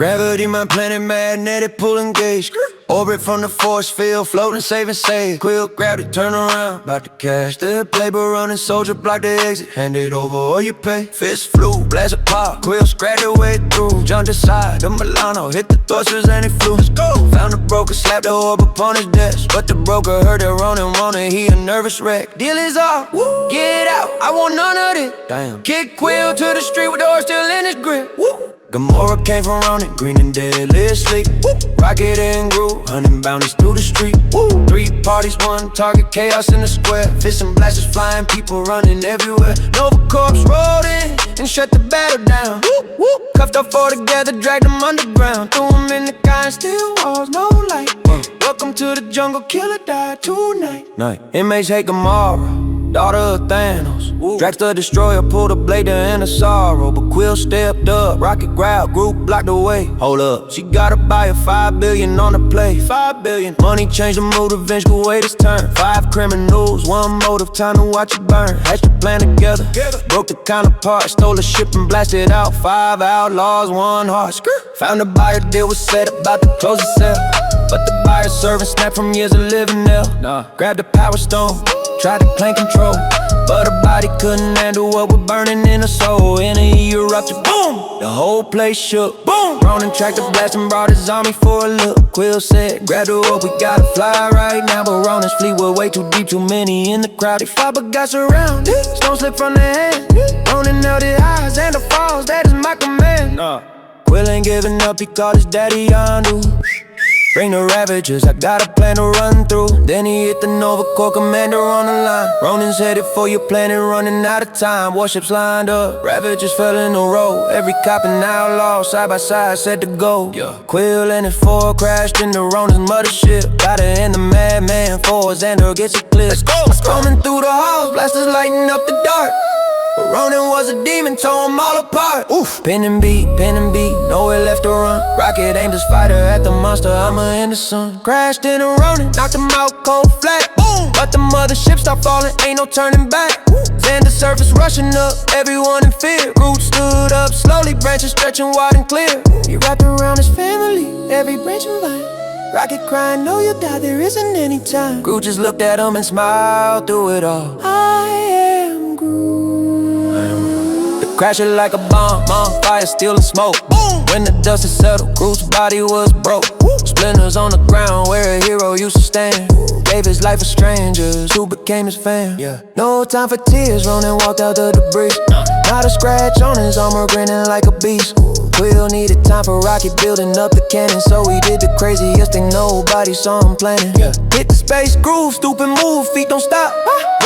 Gravity, my planet, magnetic pull engaged. Orbit from the force field, floating, saving, save. Quill, grab it, turn around, about to cash the play, but running soldier, block the exit. Hand it over or you pay. Fist flew, blast a pop, Quill, scratch the way through. Jumped aside, the Milano, hit the thrusters and it flew. Let's go. Found the broker, slapped the orb upon his desk, but the broker heard that Ronin wanted, he a nervous wreck. Deal is off, woo. Get out, I want none of this. Damn. Kick Quill to the street with the horse still in his grip. Woo. Gamora came from Ronin, green and deadly asleep. Rocket and Groot, hunting bounties through the street. 3 parties, 1 target, chaos in the square. Fists and blasters flying, people running everywhere. Nova Corps rolled in and shut the battle down. Cuffed up 4 together, dragged them underground. Threw them in the kind, steel walls, no light. Welcome to the jungle, killer died tonight. Inmates hate Gamora, daughter of Thanos. Drax the Destroyer pulled a blade to end the sorrow, but Quill stepped up, rocket grabbed, Groot blocked the way. Hold up, she gotta buy a 5 billion on the play. 5 billion, money changed the mood, revenge could wait its turn. 5 criminals, 1 motive, time to watch it burn. Hatched a plan together, broke the counterpart, stole a ship and blasted out. 5 outlaws, 1 heart. Found a buyer, deal was set, about to close the sale, but the buyer servant snapped from years of living there. Grabbed the power stone, tried to claim control, but her body couldn't handle what was burning in her soul. Energy erupted, boom, the whole place shook, boom. Ronin tracked the blast and brought his army for a look. Quill said, grab the rope, we gotta fly right now. But Ronin's fleet was way too deep, too many in the crowd. They fought but got surrounded, stone slipped from their hand. Ronin held his eyes and the falls, that is my command. Quill ain't giving up, he called his daddy Yondu. Bring the Ravagers, I got a plan to run through. Then he hit the Nova Corps commander on the line. Ronin's headed for your planet, running out of time. Warships lined up, Ravagers fell in a row. Every cop and outlaw, side by side, set to go. Quill and his 4 crashed into Ronin's mothership. Gotta end the madman for Xander gets it clear. Let's go. Roaming through the halls, blasters lighting up the dark. But Ronin was a demon, tore them all apart. Pin and beat, nowhere left to run. Rocket aimed his fighter at the monster, I'ma end the sun. Crashed in a Ronin, knocked him out cold flat. Boom! But the mothership stopped falling, ain't no turning back. Xander surface rushing up, everyone in fear. Groot stood up slowly, branches stretching wide and clear. He wrapped around his family, every branch and vine. Rocket crying, no you die, there isn't any time. Groot just looked at him and smiled through it all. I am Groot. Crashing like a bomb, on fire, steel and smoke. Boom! When the dust had settled, Groot's body was broke. Splinters on the ground where a hero used to stand. Gave his life for strangers who became his fam. No time for tears, Ronin walked out the debris. Not a scratch on his armor, grinning like a beast. Quill needed time for Rocket building up the cannon, so he did the craziest thing nobody saw him planning. Hit the space groove, stupid move, feet don't stop.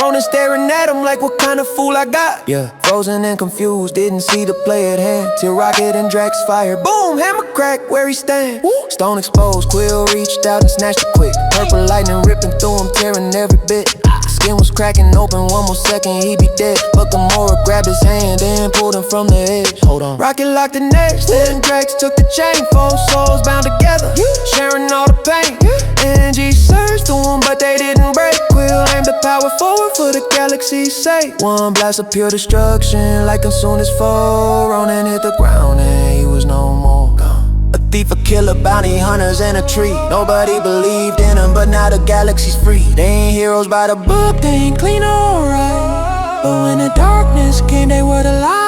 Ronin staring at him like what kind of fool I got. Frozen and confused, didn't see the play at hand. Till Rocket and Drax fired, boom, hammer crack where he stand. Stone exposed, Quill reached out and snatched it quick. Purple lightning ripping through him, tearing every bit. Skin was cracking open, 1 more second he'd be dead. But Gamora grabbed his hand and pulled him from the edge. Hold on. Rocket locked the next, then Drax took the chain. 4 souls bound together, sharing all the pain. Energy surged through them, but they didn't break. Quill aimed the power forward for the galaxy's sake. 1 blast of pure destruction, like consumed his foe. Ronin hit the ground and he was no more gone. A thief, a killer, bounty hunters, and a tree. Nobody believed in them, but now the galaxy's free. They ain't heroes by the book, they ain't clean or right. But when the darkness came, they were the light.